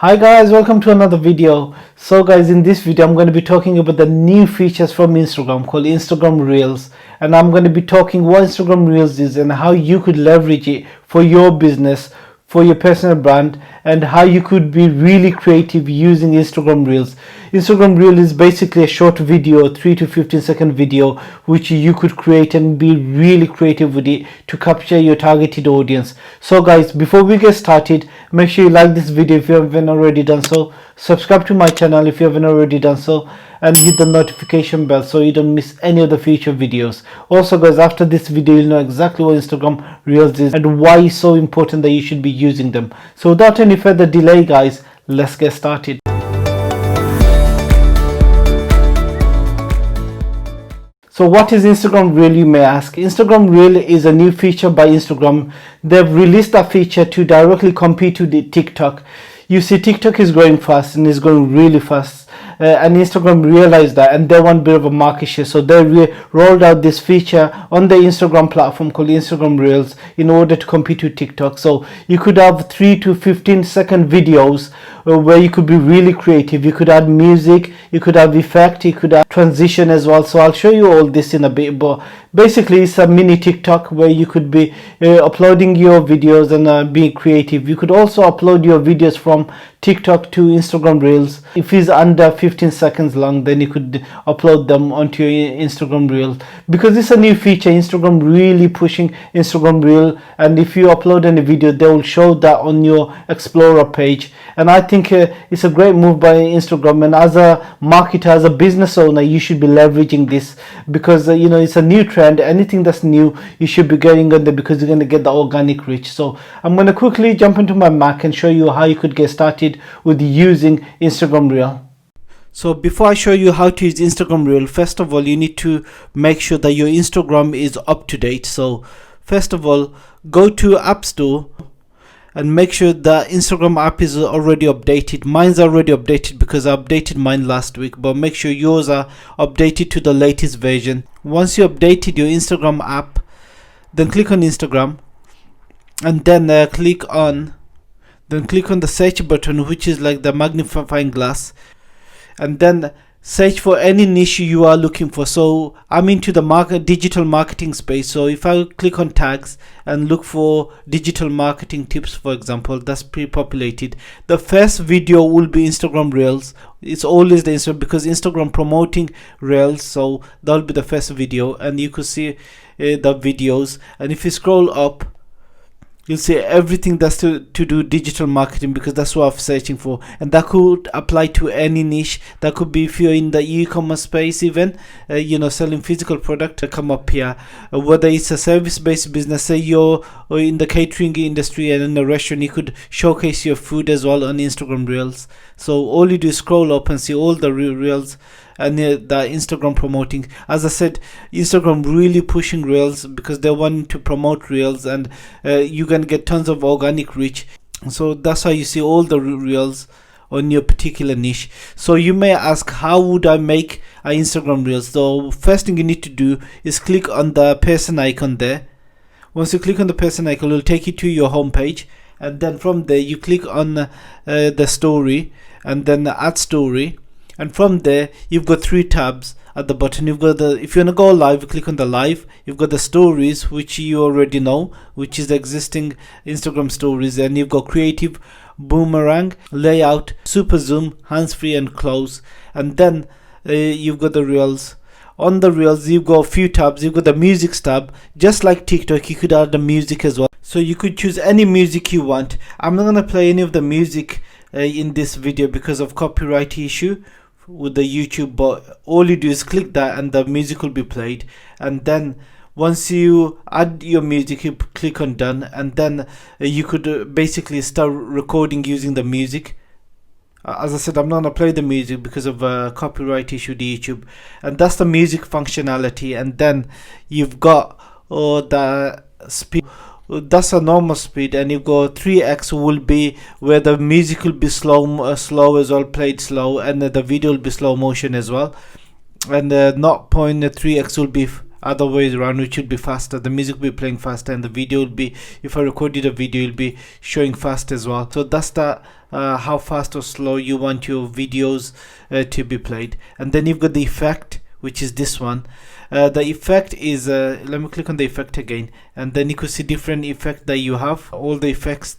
Hi guys, welcome to another video. So guys, in this video I'm going to be talking about the new features from Instagram called Instagram Reels, and I'm going to be talking what Instagram Reels is and how you could leverage it for your business, for your personal brand, and how you could be really creative using Instagram Reels. Instagram Reel is basically a short video, 3 to 15-second video, which you could create and be really creative with it to capture your targeted audience. So guys, before we get started, make sure you like this video if you haven't already done so, subscribe to my channel if you haven't already done so, and hit the notification bell so you don't miss any of the future videos. Also guys, after this video you'll know exactly what Instagram Reels is and why it's so important that you should be using them. So without any further delay guys, let's get started. So what is Instagram Reel, you may ask? Instagram Reel is a new feature by Instagram. They've released that feature to directly compete with the TikTok. You see, TikTok is growing fast and is growing really fast. And Instagram realized that and they want a bit of a market share. So they rolled out this feature on the Instagram platform called Instagram Reels in order to compete with TikTok. So you could have 3 to 15-second videos where you could be really creative. You could add music, you could have effect, you could add transition as well. So I'll show you all this in a bit, but basically it's a mini TikTok where you could be uploading your videos and being creative. You could also upload your videos from TikTok to Instagram Reels. If it's under 15 seconds long, then you could upload them onto your Instagram Reel. Because it's a new feature, Instagram really pushing Instagram Reel, and if you upload any video, they will show that on your Explorer page. And I think it's a great move by Instagram, and as a marketer, as a business owner, you should be leveraging this because you know, it's a new trend. Anything that's new, you should be getting on there because you're going to get the organic reach. So I'm going to quickly jump into my Mac and show you how you could get started with using Instagram Reel. So before I show you how to use Instagram Reel, first of all you need to make sure that your Instagram is up to date. So first of all, go to App Store and make sure the Instagram app is already updated. Mine's already updated because I updated mine last week, but make sure yours are updated to the latest version. Once you updated your Instagram app, then click on Instagram and then click on the search button, which is like the magnifying glass, and then search for any niche you are looking for. So I'm into the digital marketing space, so if I click on tags and look for digital marketing tips, for example, that's pre-populated. The first video will be Instagram Reels. It's always the Instagram because Instagram promoting Reels, so that'll be the first video, and you could see the videos. And if you scroll up, you'll see everything that's to do digital marketing, because that's what I'm searching for, and that could apply to any niche. That could be if you're in the e-commerce space, even you know, selling physical product, come up here. Whether it's a service-based business, say you're in the catering industry and in a restaurant, you could showcase your food as well on Instagram Reels. So all you do is scroll up and see all the Reels and the Instagram promoting. As I said, Instagram really pushing Reels because they want to promote Reels, and you can get tons of organic reach. So that's how you see all the Reels on your particular niche. So you may ask, how would I make an Instagram Reels? So first thing you need to do is click on the person icon there. Once you click on the person icon, it will take you to your home page, and then from there you click on the story and then add story. And from there you've got 3 tabs at the bottom. You've got if you want to go live, you click on the live. You've got the stories, which you already know, which is the existing Instagram stories, and you've got creative, boomerang, layout, super zoom, hands-free, and close. And then you've got the Reels. On the Reels you've got a few tabs. You've got the music tab. Just like TikTok, you could add the music as well, so you could choose any music you want. I'm not going to play any of the music in this video because of copyright issue with the YouTube, but all you do is click that and the music will be played. And then once you add your music, you click on done, and then you could basically start recording using the music. As I said, I'm not gonna play the music because of copyright issue with YouTube. And that's the music functionality. And then you've got the speed. That's a normal speed, and you go 3x will be where the music will be slow as well, played slow, and the video will be slow motion as well. And 0.3x will be other ways around, which will be faster. The music will be playing faster, and the video will be, if I recorded a video, it will be showing fast as well. So that's the how fast or slow you want your videos to be played. And then you've got the effect, which is this one. The effect is let me click on the effect again, and then you could see different effect that you have, all the effects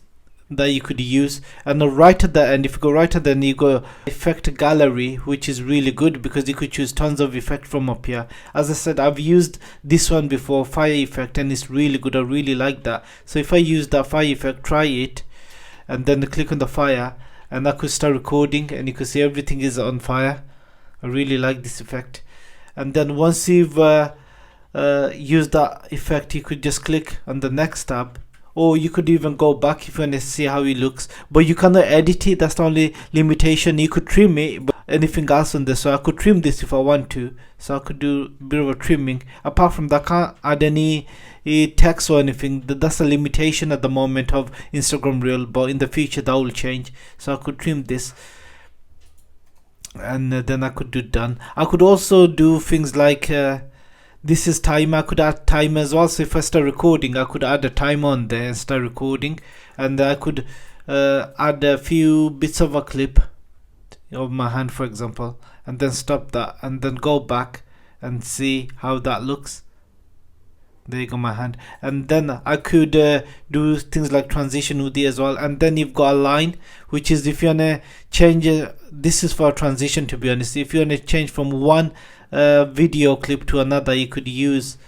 that you could use. And right at the end, if you go right at the end, you go effect gallery, which is really good because you could choose tons of effect from up here. As I said, I've used this one before, fire effect, and it's really good. I really like that. So if I use that fire effect, try it, and then click on the fire, and I could start recording, and you could see everything is on fire. I really like this effect. And then once you've used that effect, you could just click on the next tab, or you could even go back if you want to see how it looks, but you cannot edit it. That's the only limitation. You could trim it, but anything else on this, so I could trim this if I want to, so I could do a bit of a trimming. Apart from that, I can't add any text or anything. That's a limitation at the moment of Instagram Reel, but in the future that will change. So I could trim this, and then I could do done. I could also do things like this is timer. I could add timer as well. So if I start recording, I could add a timer on there and start recording, and I could add a few bits of a clip of my hand, for example, and then stop that, and then go back and see how that looks. There you go, my hand. And then I could do things like transition with it as well. And then you've got a line, which is if you want to change this is for a transition, to be honest. If you want to change from one video clip to another, you could use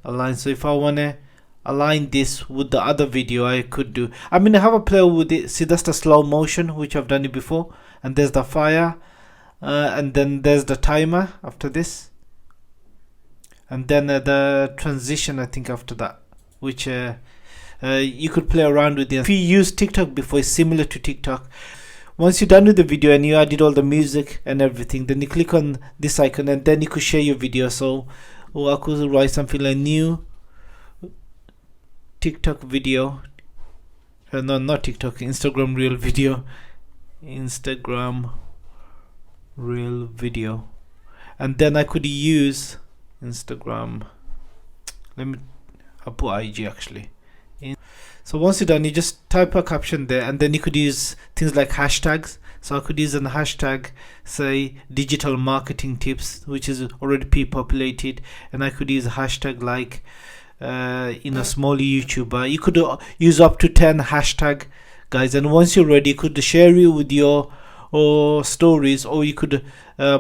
a line. So if I want to align this with the other video, I could do. I mean, I have a play with it. See, that's the slow motion, which I've done it before. And there's the fire, and then there's the timer after this, and then the transition, I think, after that, which you could play around with it. If you used TikTok before, it's similar to TikTok. Once you're done with the video and you added all the music and everything, then you click on this icon, and then you could share your video. So I could write something like new TikTok video, no, not TikTok, Instagram Reel video, Instagram Reel video, and then I could use Instagram. I'll put IG actually. So once you're done, you just type a caption there, and then you could use things like hashtags. So I could use an hashtag, say digital marketing tips, which is already pre-populated, and I could use a hashtag like small YouTuber. You could use up to 10 hashtag, guys, and once you're ready, you could share it with your stories, or you could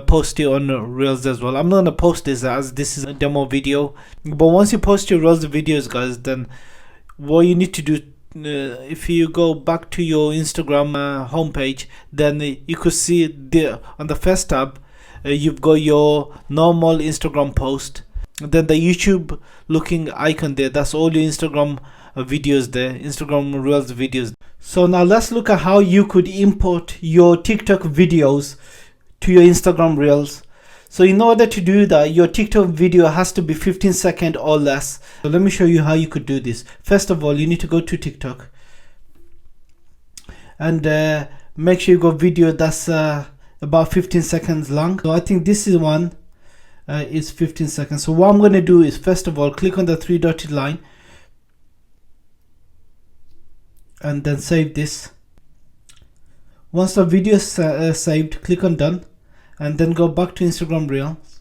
post it on Reels as well. I'm not gonna post this as this is a demo video, but once you post your Reels videos, guys, then what you need to do, if you go back to your Instagram homepage, then you could see there on the first tab, you've got your normal Instagram post, then the YouTube looking icon there, that's all your Instagram videos there, Instagram Reels videos. So now let's look at how you could import your TikTok videos to your Instagram Reels. So in order to do that, your TikTok video has to be 15 seconds or less. So let me show you how you could do this. First of all, you need to go to TikTok and make sure you got video that's about 15 seconds long. So I think this is one is 15 seconds. So what I'm going to do is, first of all, click on the three dotted line and then save this. Once the video is saved, click on done, and then go back to Instagram Reels.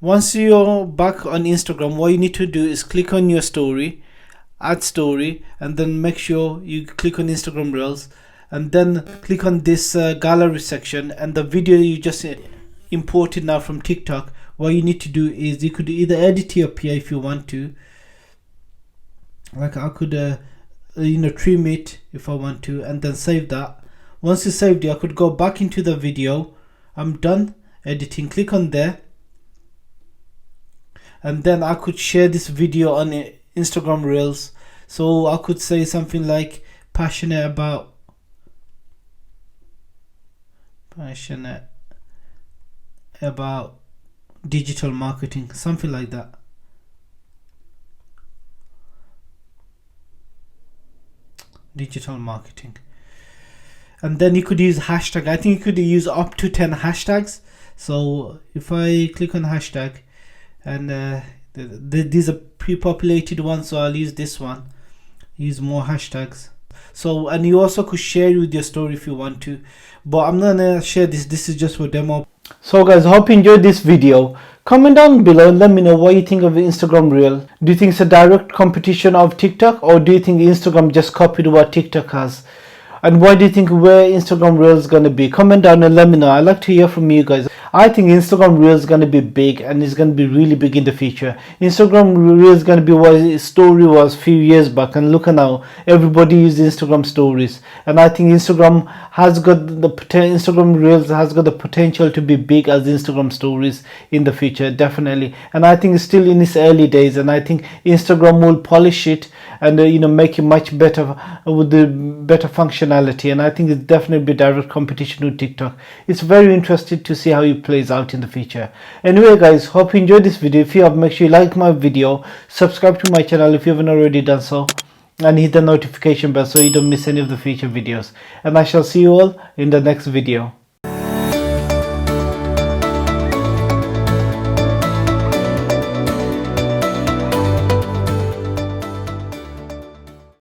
Once you're back on Instagram, what you need to do is click on your story, add story, and then make sure you click on Instagram Reels, and then click on this gallery section, and the video you just imported now from TikTok, what you need to do is you could either edit it up here if you want to, like I could trim it if I want to, and then save that. Once you saved it, I could go back into the video. I'm done editing, click on there, and then I could share this video on Instagram Reels. So I could say something like passionate about digital marketing, something like that. Digital marketing. And then you could use hashtag. I think you could use up to 10 hashtags. So if I click on hashtag, and these are pre-populated ones, so I'll use this one, use more hashtags. So, and you also could share it with your story if you want to, but I'm not gonna share this is just for demo. So guys, hope you enjoyed this video. Comment down below and let me know what you think of Instagram Reel. Do you think it's a direct competition of TikTok, or do you think Instagram just copied what TikTok has? And what do you think where Instagram Reel is going to be? Comment down and let me know. I'd like to hear from you guys. I think Instagram Reel is going to be big, and it's going to be really big in the future. Instagram Reel is going to be what its story was a few years back, and look at now, everybody uses Instagram stories. And I think Instagram has got the Instagram Reels has got the potential to be big as Instagram stories in the future, definitely. And I think it's still in its early days, and I think Instagram will polish it and make it much better with the better functionality. And I think it's definitely direct competition with TikTok. It's very interesting to see how it plays out in the future. Anyway guys, hope you enjoyed this video. If you have, make sure you like my video, subscribe to my channel if you haven't already done so, and hit the notification bell so you don't miss any of the future videos. And I shall see you all in the next video.